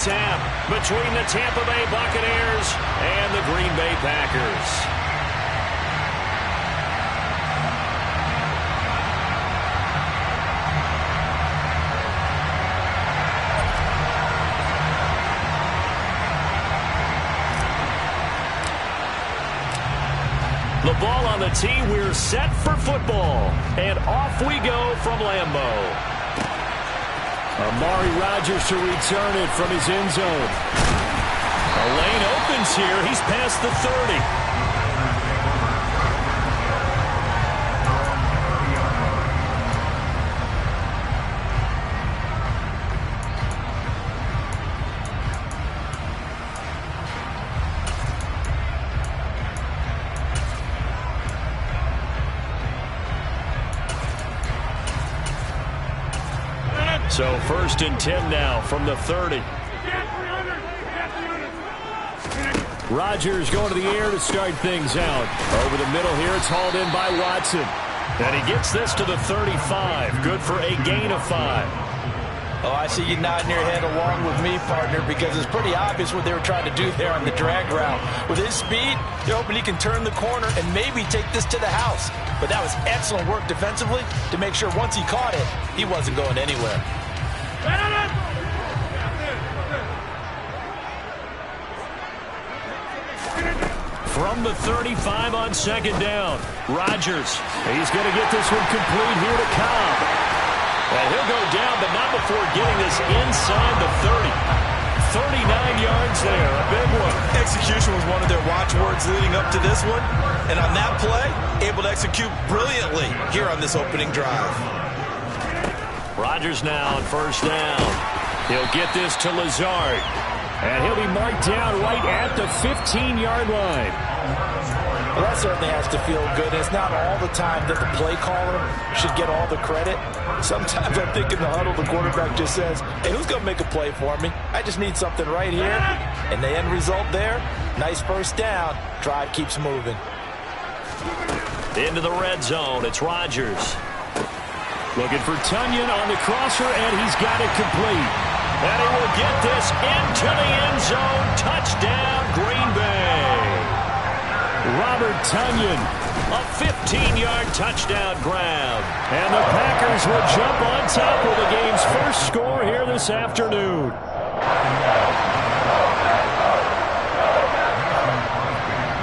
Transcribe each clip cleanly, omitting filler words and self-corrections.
Tap between the Tampa Bay Buccaneers and the Green Bay Packers. The ball on the tee. We're set for football. And off we go from Lambeau. Amari Rodgers to return it from his end zone. A lane opens here. He's past the 30. So 1st and 10 now from the 30. Rodgers going to the air to start things out. Over the middle here, it's hauled in by Watson. And he gets this to the 35. Good for a gain of 5. Oh, I see you nodding your head along with me, partner, because it's pretty obvious what they were trying to do there on the drag route. With his speed, they're hoping he can turn the corner and maybe take this to the house. But that was excellent work defensively to make sure once he caught it, he wasn't going anywhere. From the 35 on 2nd down, Rodgers. He's going to get this one complete here to Cobb. Well, he'll go down, but not before getting this inside the 30. 39 yards there, a big one. Execution was one of their watchwords leading up to this one. And on that play, able to execute brilliantly here on this opening drive. Rodgers now on 1st down. He'll get this to Lazard. And he'll be marked down right at the 15-yard line. Well, that certainly has to feel good. It's not all the time that the play caller should get all the credit. Sometimes I think in the huddle, the quarterback just says, hey, who's going to make a play for me? I just need something right here. And the end result there, nice 1st down. Drive keeps moving. Into the red zone, it's Rodgers. Looking for Tunyon on the crosser, and he's got it complete. And he will get this into the end zone. Touchdown, Green Bay. Robert Tunyon, a 15-yard touchdown grab. And the Packers will jump on top with the game's first score here this afternoon.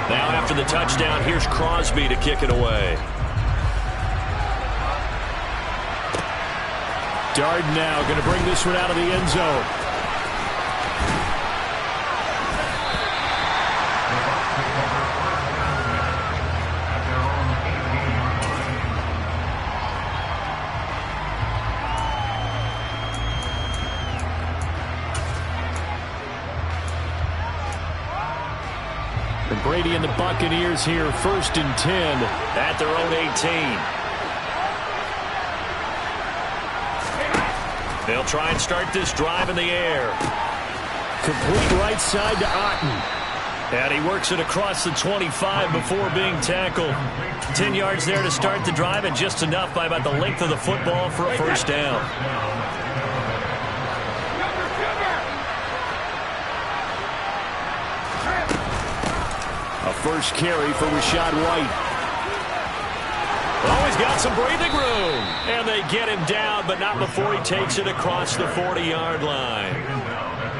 Now after the touchdown, here's Crosby to kick it away. Darden now going to bring this one out of the end zone. And Brady and the Buccaneers here, 1st and 10 at their own 18. They'll try and start this drive in the air. Complete right side to Otten. And he works it across the 25 before being tackled. 10 yards there to start the drive, and just enough by about the length of the football for a 1st down. A 1st carry for Rachaad White. Oh, he's got some breathing room. And they get him down, but not before he takes it across the 40-yard line.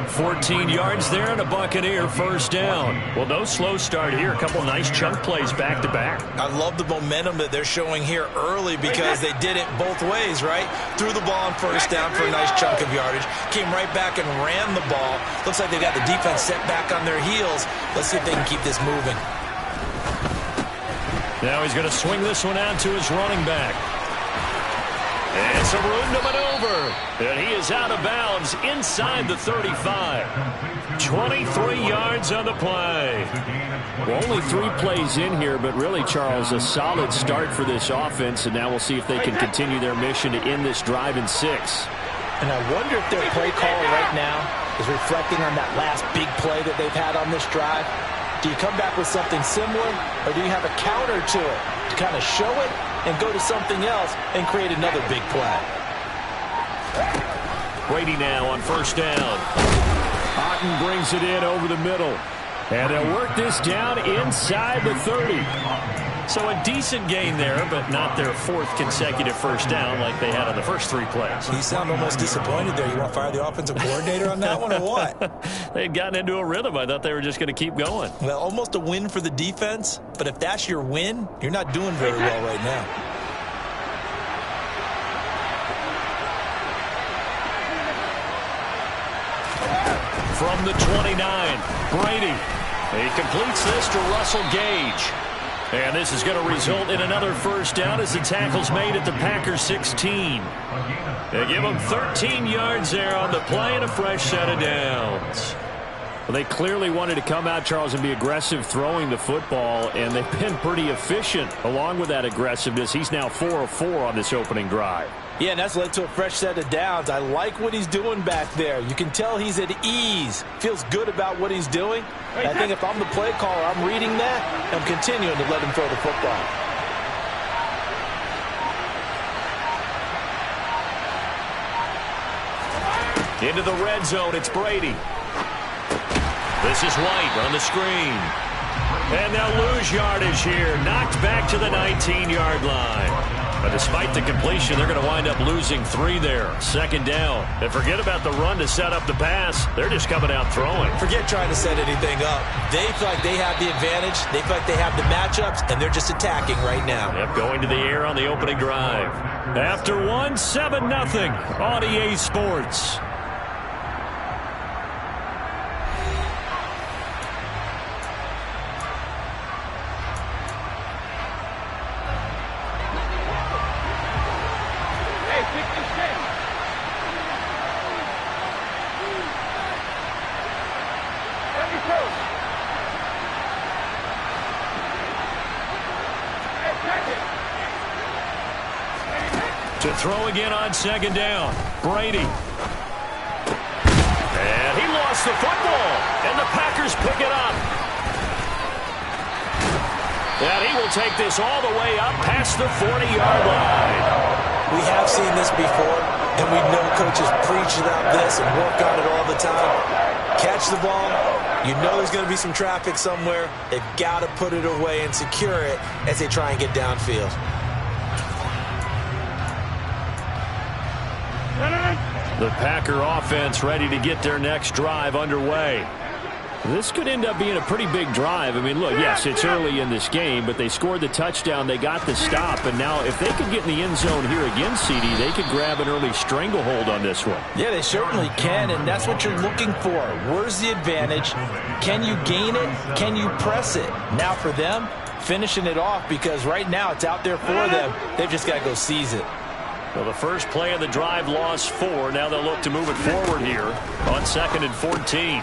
14 yards there and a Buccaneer 1st down. Well, no slow start here. A couple nice chunk plays back-to-back. I love the momentum that they're showing here early because they did it both ways, right? Threw the ball on 1st down for a nice chunk of yardage. Came right back and ran the ball. Looks like they got the defense set back on their heels. Let's see if they can keep this moving. Now he's going to swing this one out to his running back. And some room to maneuver. And he is out of bounds inside the 35. 23 yards on the play. Well, only 3 plays in here, but really, Charles, a solid start for this offense. And now we'll see if they can continue their mission to end this drive in 6. And I wonder if their play caller right now is reflecting on that last big play that they've had on this drive. Do you come back with something similar, or do you have a counter to it to kind of show it and go to something else and create another big play? Brady now on 1st down. Sutton brings it in over the middle. And they'll work this down inside the 30. So a decent gain there, but not their fourth consecutive first down like they had on the first three plays. You sound almost disappointed there. You want to fire the offensive coordinator on that one or what? They'd gotten into a rhythm. I thought they were just going to keep going. Well, almost a win for the defense, but if that's your win, you're not doing very well right now. From the 29, Brady. He completes this to Russell Gage. And this is going to result in another first down as the tackle's made at the Packers 16. They give them 13 yards there on the play and a fresh set of downs. Well, they clearly wanted to come out, Charles, and be aggressive throwing the football, and they've been pretty efficient along with that aggressiveness. He's now 4 of 4 on this opening drive. Yeah, and that's led to a fresh set of downs. I like what he's doing back there. You can tell he's at ease. Feels good about what he's doing. And I think if I'm the play caller, I'm reading that, and I'm continuing to let him throw the football. Into the red zone, it's Brady. This is White on the screen. And they'll lose yardage here. Knocked back to the 19-yard line. But despite the completion, they're going to wind up losing 3 there. Second down. And forget about the run to set up the pass. They're just coming out throwing. Forget trying to set anything up. They feel like they have the advantage. They feel like they have the matchups, and they're just attacking right now. Yep, going to the air on the opening drive. After one, 7-0 on EA Sports. To throw again on second down. Brady. And he lost the football. And the Packers pick it up. And he will take this all the way up past the 40-yard line. We have seen this before, and we know coaches preach about this and work on it all the time. Catch the ball. You know there's going to be some traffic somewhere. They've got to put it away and secure it as they try and get downfield. The Packer offense ready to get their next drive underway. This could end up being a pretty big drive. I mean, look, yes, it's early in this game, but they scored the touchdown. They got the stop, and now if they could get in the end zone here again, CD, they could grab an early stranglehold on this one. Yeah, they certainly can, and that's what you're looking for. Where's the advantage? Can you gain it? Can you press it? Now for them, finishing it off, because right now it's out there for them. They've just got to go seize it. Well, the first play of the drive lost 4. Now they'll look to move it forward here on 2nd and 14.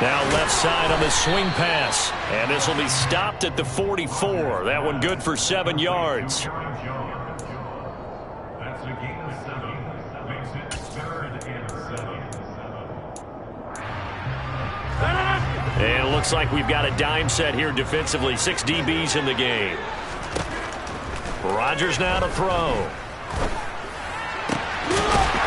Now left side on the swing pass. And this will be stopped at the 44. That one good for 7 yards. And it looks like we've got a dime set here defensively. 6 DBs in the game. Rodgers now to throw.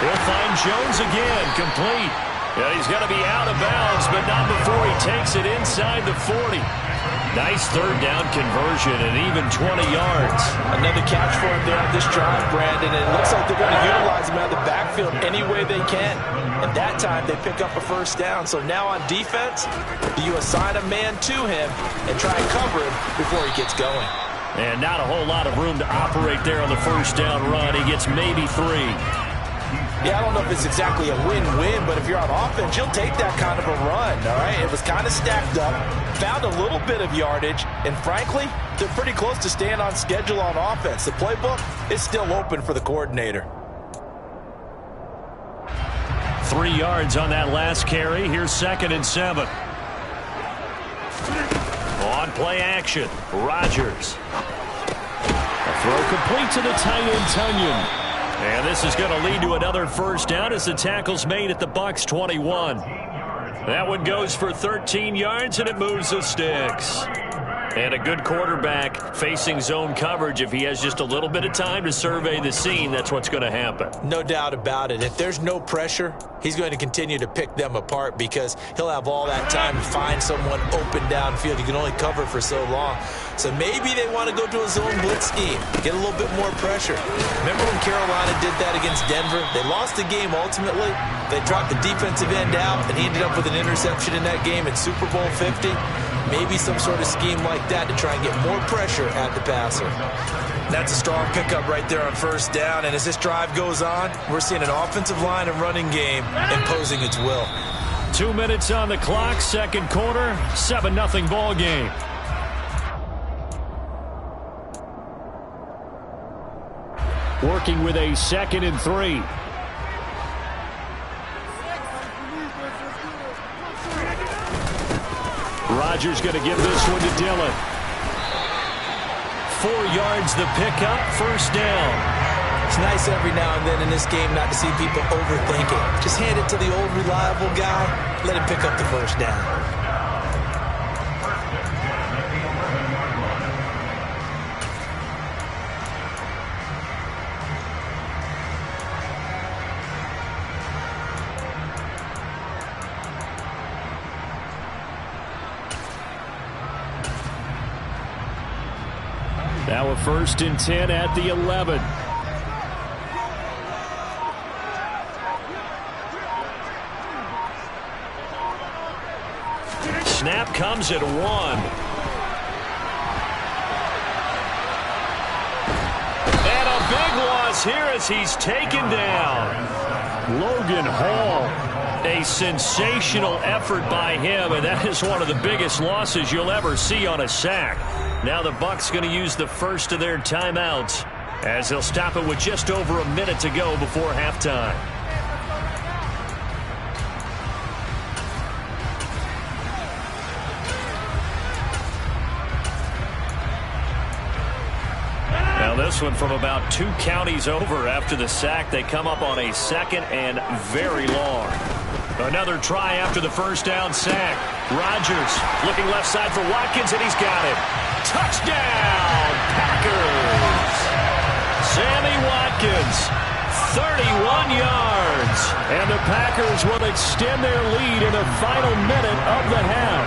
He'll find Jones again, complete. Yeah, he's going to be out of bounds, but not before he takes it inside the 40. Nice third down conversion and even 20 yards. Another catch for him there on this drive, Brandon. And it looks like they're going to utilize him out of the backfield any way they can. And that time they pick up a first down. So now on defense, do you assign a man to him and try and cover him before he gets going? And not a whole lot of room to operate there on the first down run. He gets maybe 3. Yeah, I don't know if it's exactly a win-win, but if you're on offense, you'll take that kind of a run, all right? It was kind of stacked up, found a little bit of yardage, and frankly, they're pretty close to staying on schedule on offense. The playbook is still open for the coordinator. 3 yards on that last carry. Here's 2nd and 7. On play action, Rodgers. A throw complete to the tight end, Tunyon. And this is going to lead to another first down as the tackle's made at the Bucs 21. That one goes for 13 yards, and it moves the sticks. And a good quarterback facing zone coverage, if he has just a little bit of time to survey the scene, that's what's going to happen. No doubt about it. If there's no pressure, he's going to continue to pick them apart because he'll have all that time to find someone open downfield. You can only cover for so long. So maybe they want to go to a zone blitz scheme, get a little bit more pressure. Remember when Carolina did that against Denver? They lost the game ultimately. They dropped the defensive end out, and he ended up with an interception in that game in Super Bowl 50. Maybe some sort of scheme like that to try and get more pressure at the passer. That's a strong pickup right there on first down. And as this drive goes on, we're seeing an offensive line and running game imposing its will. 2 minutes on the clock, second quarter, 7-0 ball game. Working with a 2nd and 3. Rodgers going to give this one to Dillon. 4 yards the pickup, first down. It's nice every now and then in this game not to see people overthink it. Just hand it to the old reliable guy, let him pick up the first down. Now a 1st and 10 at the 11. Snap comes at 1. And a big loss here as he's taken down. Logan Hall. A sensational effort by him, and that is one of the biggest losses you'll ever see on a sack. Now the Bucs going to use the first of their timeouts as they'll stop it with just over a minute to go before halftime. Now this one from about 2 counties over after the sack. They come up on a 2nd and very long. Another try after the first down sack. Rodgers looking left side for Watkins, and he's got it. Touchdown, Packers! Sammy Watkins, 31 yards. And the Packers will extend their lead in the final minute of the half.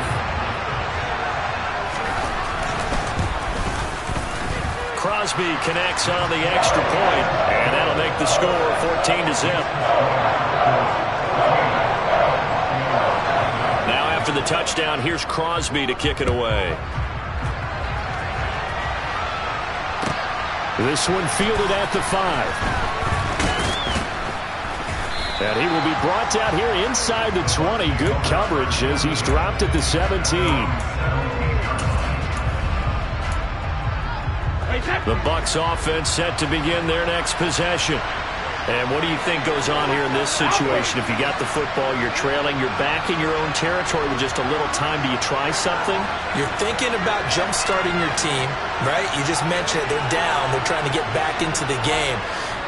Crosby connects on the extra point, and that'll make the score 14-0. After the touchdown, here's Crosby to kick it away. This one fielded at the 5. And he will be brought down here inside the 20. Good coverage as he's dropped at the 17. The Bucs offense set to begin their next possession. And what do you think goes on here in this situation? If you got the football, you're trailing, you're back in your own territory with just a little time. Do you try something? You're thinking about jump-starting your team, right? You just mentioned it. They're down. They're trying to get back into the game.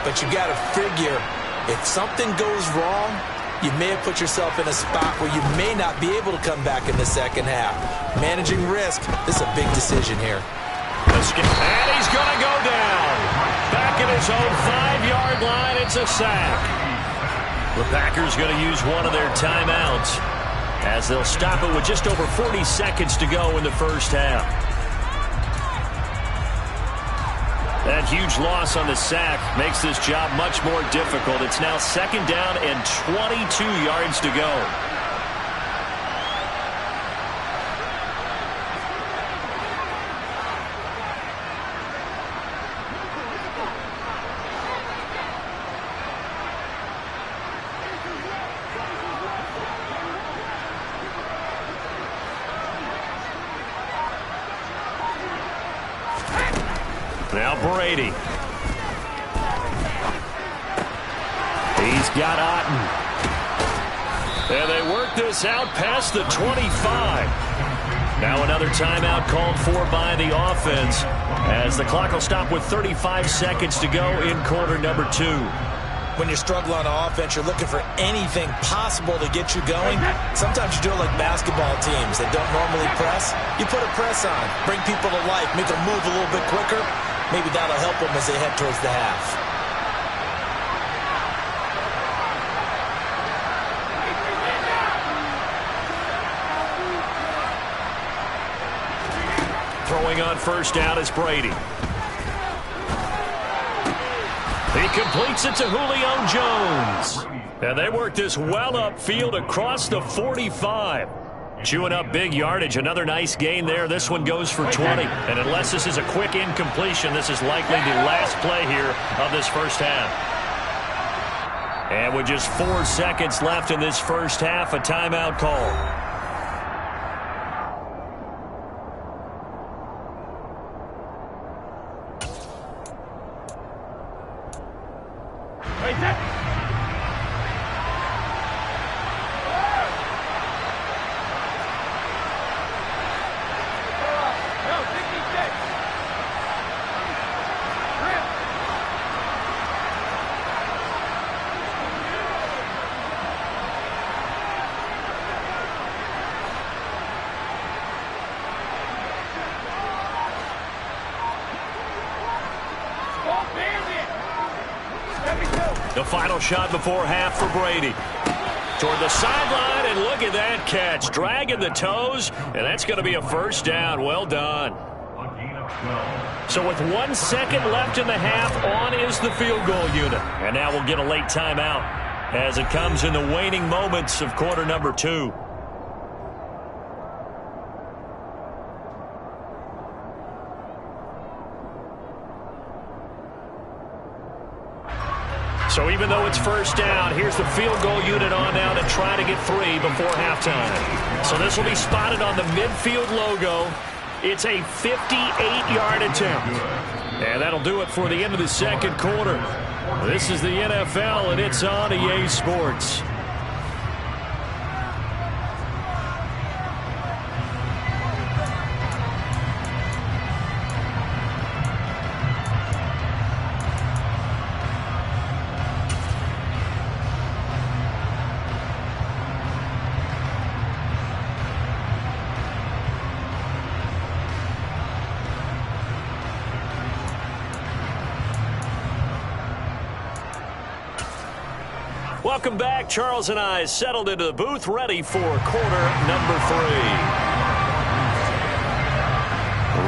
But you got to figure, if something goes wrong, you may have put yourself in a spot where you may not be able to come back in the second half. Managing risk, this is a big decision here. And he's going to go down. Back at his own 5-yard line, it's a sack. The Packers going to use one of their timeouts as they'll stop it with just over 40 seconds to go in the first half. That huge loss on the sack makes this job much more difficult. It's now 2nd down and 22 yards to go. Now Brady. He's got Otten. And they work this out past the 25. Now another timeout called for by the offense as the clock will stop with 35 seconds to go in quarter number 2. when you're struggling on offense, you're looking for anything possible to get you going. Sometimes you do it like basketball teams that don't normally press. You put a press on, bring people to life, make them move a little bit quicker. Maybe that'll help them as they head towards the half. Throwing on first down is Brady. He completes it to Julio Jones. And they work this well upfield across the 45. Chewing up big yardage. Another nice gain there. This one goes for 20. And unless this is a quick incompletion, this is likely the last play here of this first half. And with just 4 seconds left in this first half, a timeout call. The final shot before half for Brady. Toward the sideline, and look at that catch. Dragging the toes, and that's going to be a first down. Well done. So with 1 second left in the half, on is the field goal unit. And now we'll get a late timeout as it comes in the waning moments of quarter number 2. So even though it's first down, here's the field goal unit on now to try to get 3 before halftime. So this will be spotted on the midfield logo. It's a 58-yard attempt. And that'll do it for the end of the second quarter. This is the NFL, and it's on EA Sports. Welcome back. Charles and I settled into the booth, ready for quarter number 3.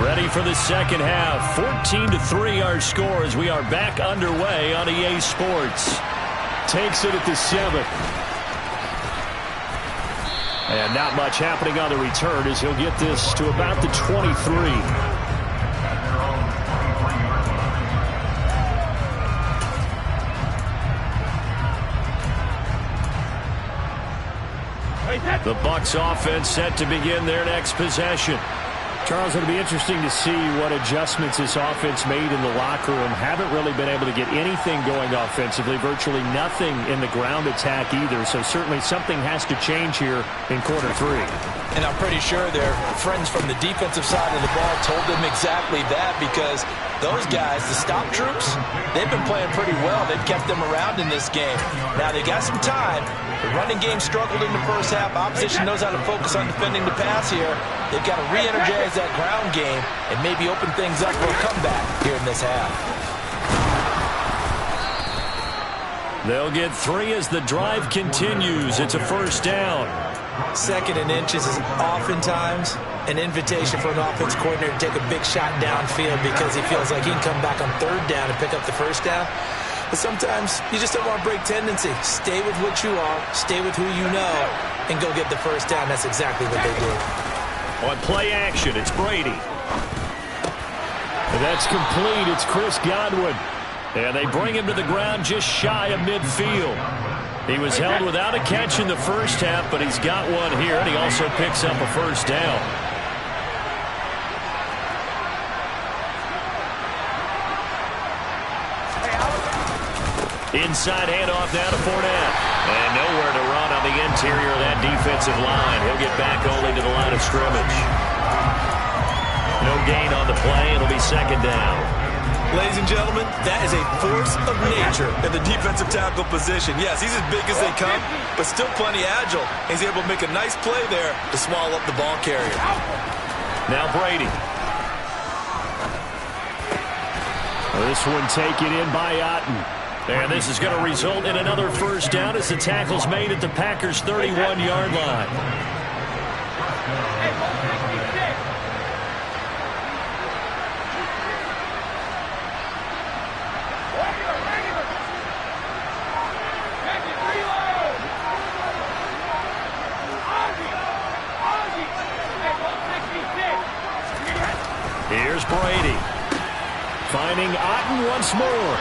Ready for the second half. 14-3 our score as we are back underway on EA Sports. Takes it at the 7. And not much happening on the return as he'll get this to about the 23. The Bucs offense set to begin their next possession. Charles, it'll be interesting to see what adjustments this offense made in the locker room. Haven't really been able to get anything going offensively. Virtually nothing in the ground attack either. So certainly something has to change here in quarter 3. And I'm pretty sure their friends from the defensive side of the ball told them exactly that, because those guys, the stop troops, they've been playing pretty well. They've kept them around in this game. Now they got some time. The running game struggled in the first half. Opposition knows how to focus on defending the pass here. They've got to re-energize that ground game and maybe open things up for a comeback here in this half. They'll get 3 as the drive continues. It's a first down. 2nd and inches is oftentimes an invitation for an offense coordinator to take a big shot downfield because he feels like he can come back on 3rd down and pick up the first down. But sometimes you just don't want to break tendency. Stay with what you are, stay with who you know, and go get the first down. That's exactly what they did. On play action, it's Brady. And that's complete. It's Chris Godwin. And they bring him to the ground just shy of midfield. He was held without a catch in the first half, but he's got one here, and he also picks up a first down. Inside handoff now to Fournette. And nowhere to run on the interior of that defensive line. He'll get back only to the line of scrimmage. No gain on the play. It'll be 2nd down. Ladies and gentlemen, that is a force of nature in the defensive tackle position. Yes, he's as big as they come, but still plenty agile. He's able to make a nice play there to swallow up the ball carrier. Now Brady. This one taken in by Otten. And this is going to result in another first down as the tackle's made at the Packers' 31-yard line. Here's Brady. Finding Otten once more.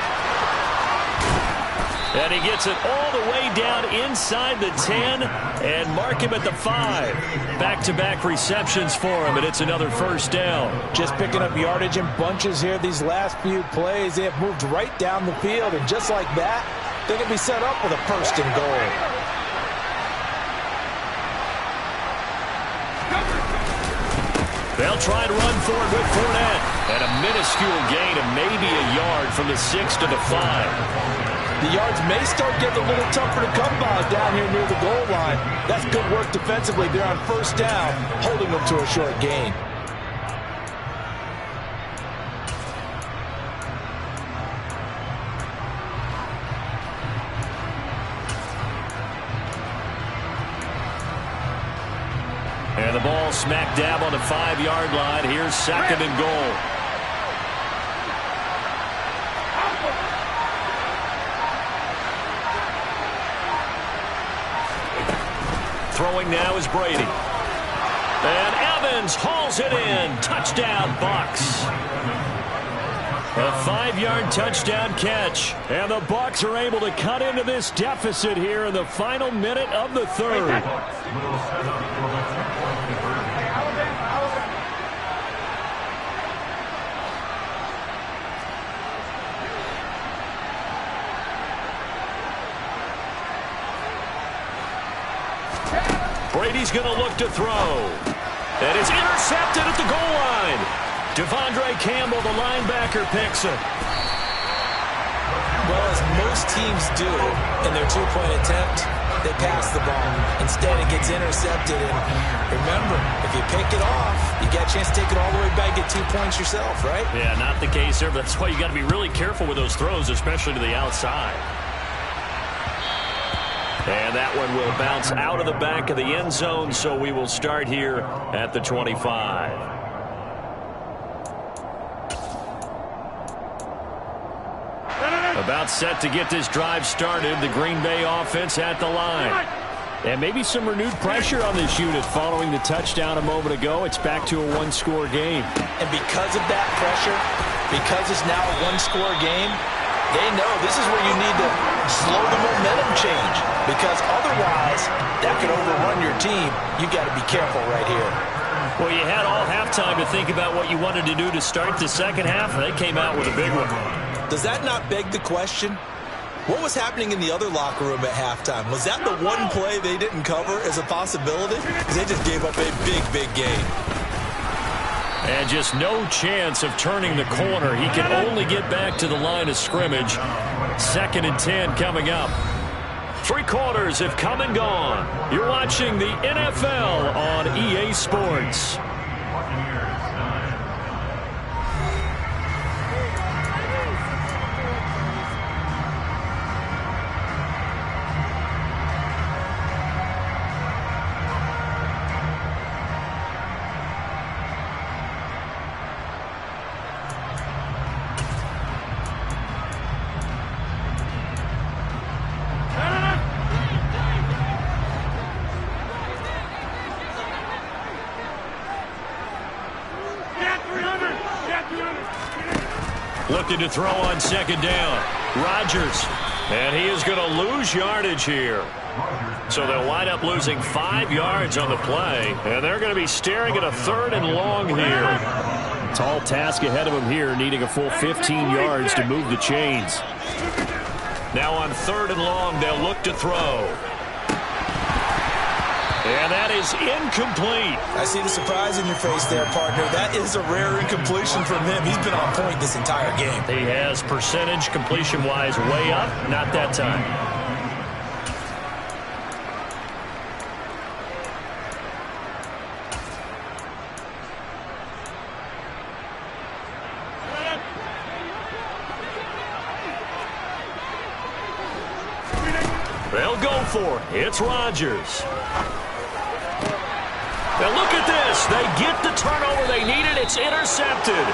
And he gets it all the way down inside the 10 and mark him at the 5. Back-to-back receptions for him, and it's another first down. Just picking up yardage in bunches here these last few plays. They have moved right down the field, and just like that, they can be set up with a first and goal. They'll try to run for it with Fournette. And a minuscule gain of maybe a yard from the 6 to the 5. The yards may start getting a little tougher to come by down here near the goal line. That's good work defensively there on first down, holding them to a short gain. And the ball smack dab on the 5-yard line. Here's second and goal. Throwing now is Brady. And Evans hauls it in. Touchdown, Bucs. A 5-yard touchdown catch. And the Bucs are able to cut into this deficit here in the final minute of the third. Brady's going to look to throw. And it's intercepted at the goal line. Devondre Campbell, the linebacker, picks it. Well, as most teams do in their two-point attempt, they pass the ball. Instead, it gets intercepted. And remember, if you pick it off, you get a chance to take it all the way back, get 2 points yourself, right? Yeah, not the case there. That's why you got to be really careful with those throws, especially to the outside. And that one will bounce out of the back of the end zone, so we will start here at the 25. About set to get this drive started, the Green Bay offense at the line. And maybe some renewed pressure on this unit following the touchdown a moment ago. It's back to a one-score game. And because of that pressure, because it's now a one-score game, they know this is where you need to slow the momentum change, because otherwise that could overrun your team. You got to be careful right here. Well, you had all halftime to think about what you wanted to do to start the second half, and they came out with a big one. Does that not beg the question? What was happening in the other locker room at halftime? Was that the one play they didn't cover as a possibility? Because they just gave up a big, big gain. And just no chance of turning the corner. He can only get back to the line of scrimmage. 2nd and 10 coming up. 3 quarters have come and gone. You're watching the NFL on EA Sports. Looking to throw on 2nd down. Rodgers. And he is going to lose yardage here. So they'll wind up losing 5 yards on the play. And they're going to be staring at a 3rd and long here. Tall task ahead of him here, needing a full 15 yards to move the chains. Now on 3rd and long, they'll look to throw. And that is incomplete. I see the surprise in your face there, partner. That is a rare incompletion from him. He's been on point this entire game. He has percentage completion-wise way up, not that time. They'll go for it. It's Rodgers. Now look at this. They get the turnover they needed. It's intercepted.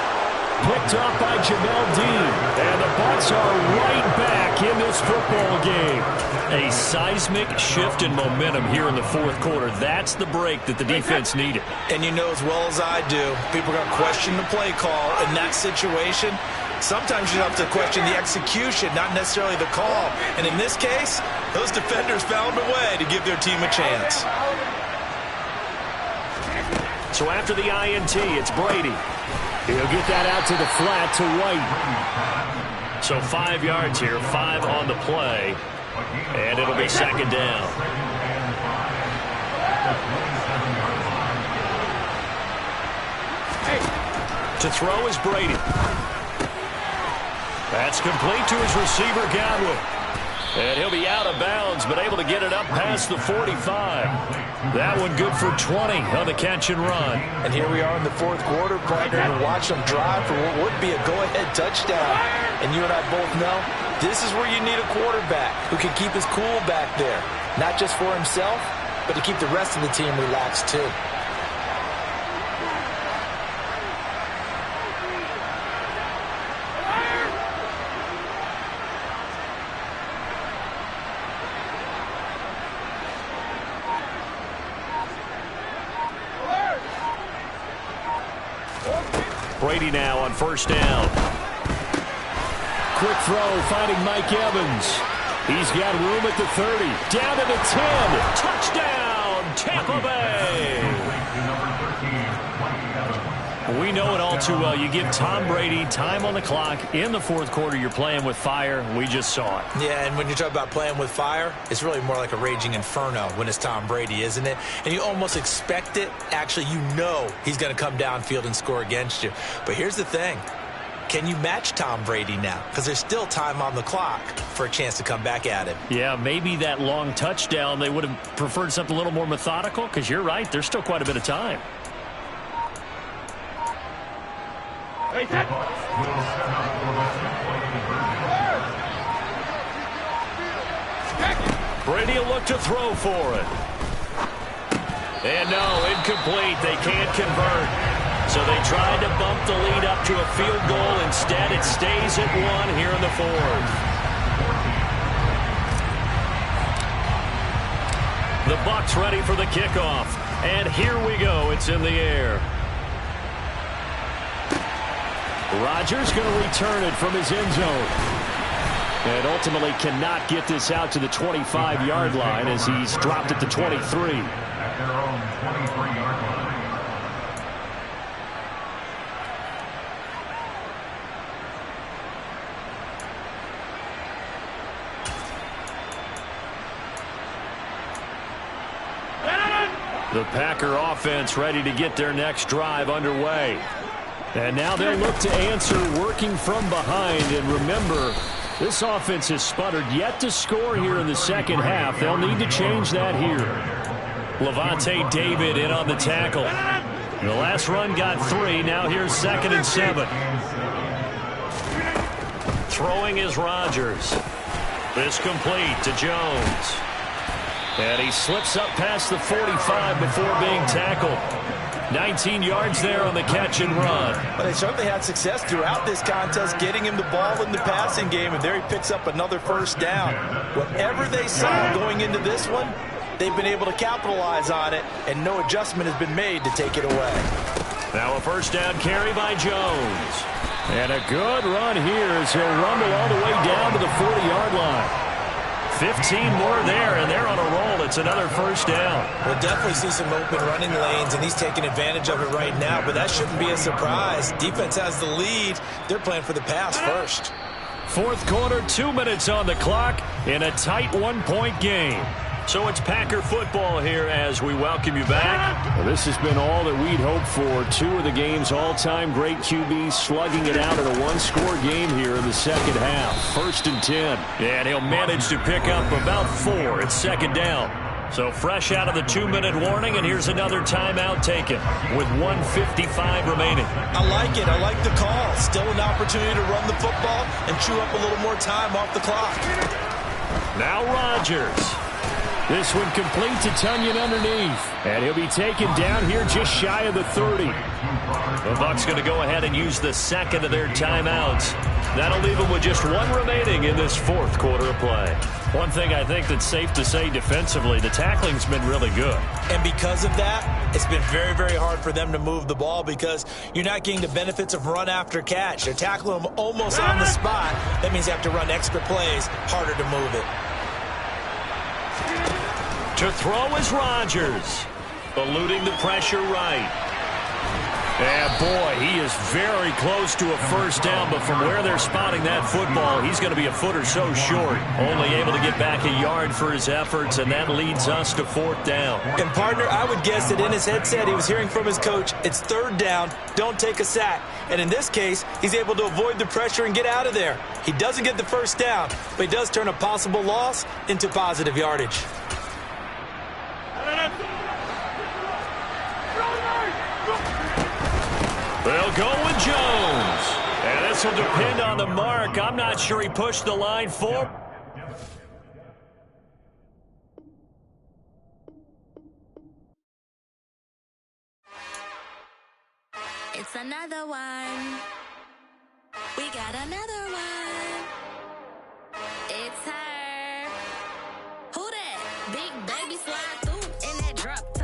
Picked up by Jamel Dean. And the Bucs are right back in this football game. A seismic shift in momentum here in the fourth quarter. That's the break that the defense needed. And you know as well as I do, people are going to question the play call in that situation. Sometimes you have to question the execution, not necessarily the call. And in this case, those defenders found a way to give their team a chance. So after the INT, it's Brady. He'll get that out to the flat to White. So 5 yards here, 5 on the play. And it'll be second down. To throw is Brady. That's complete to his receiver, Godwin. And he'll be out of bounds, but able to get it up past the 45. That one good for 20 on the catch and run. And here we are in the fourth quarter, partner, and watch them drive for what would be a go-ahead touchdown. And you and I both know this is where you need a quarterback who can keep his cool back there. Not just for himself, but to keep the rest of the team relaxed too. Brady now on first down. Quick throw, finding Mike Evans. He's got room at the 30. Down to the 10. Touchdown, Tampa Bay. We know it all too well. You give Tom Brady time on the clock in the fourth quarter. You're playing with fire. We just saw it. Yeah, and when you talk about playing with fire, it's really more like a raging inferno when it's Tom Brady, isn't it? And you almost expect it. Actually, you know he's going to come downfield and score against you. But here's the thing. Can you match Tom Brady now? Because there's still time on the clock for a chance to come back at him. Yeah, maybe that long touchdown, they would have preferred something a little more methodical, because you're right, there's still quite a bit of time. Brady will look to throw for it. And no, incomplete. They can't convert. So they tried to bump the lead up to a field goal. Instead, it stays at 1 here in the fourth. The Bucs ready for the kickoff. And here we go. It's in the air. Rodgers going to return it from his end zone. And ultimately cannot get this out to the 25-yard line as he's dropped at the 23. At their own 23-yard line. The Packer offense ready to get their next drive underway. And now they'll look to answer working from behind. And remember, this offense has sputtered yet to score here in the second half. They'll need to change that here. Levante David in on the tackle. The last run got 3. Now here's 2nd and 7. Throwing is Rodgers. This complete to Jones. And he slips up past the 45 before being tackled. 19 yards there on the catch and run. But they certainly had success throughout this contest, getting him the ball in the passing game, and there he picks up another first down. Whatever they saw going into this one, they've been able to capitalize on it, and no adjustment has been made to take it away. Now a first down carry by Jones. And a good run here as he'll rumble all the way down to the 40-yard line. 15 more there, and they're on a roll. It's another first down. We'll definitely see some open running lanes, and he's taking advantage of it right now, but that shouldn't be a surprise. Defense has the lead. They're playing for the pass first. Fourth quarter, 2 minutes on the clock in a tight 1-point game. So it's Packer football here as we welcome you back. Well, this has been all that we'd hoped for. Two of the game's all-time great QBs slugging it out in a one-score game here in the second half. 1st and 10. And he'll manage to pick up about 4 at second down. So fresh out of the 2-minute warning, and here's another timeout taken with 1:55 remaining. I like it. I like the call. Still an opportunity to run the football and chew up a little more time off the clock. Now Rodgers. This one complete to Tunyon underneath. And he'll be taken down here just shy of the 30. The Bucs going to go ahead and use the second of their timeouts. That'll leave them with just 1 remaining in this 4th quarter of play. One thing I think that's safe to say defensively, the tackling's been really good. And because of that, it's been very, very hard for them to move the ball because you're not getting the benefits of run after catch. They're tackling them almost on the spot. That means they have to run extra plays, harder to move it. To throw is Rodgers, eluding the pressure right. And boy, he is very close to a first down, but from where they're spotting that football, he's going to be a foot or so short. Only able to get back a yard for his efforts, and that leads us to 4th down. And partner, I would guess that in his headset he was hearing from his coach, it's 3rd down, don't take a sack. And in this case, he's able to avoid the pressure and get out of there. He doesn't get the first down, but he does turn a possible loss into positive yardage. They'll go with Jones. And this will depend on the mark. I'm not sure he pushed the line forward. It's another one. We got another one. It's her. Who that? Big baby slide through in that drop.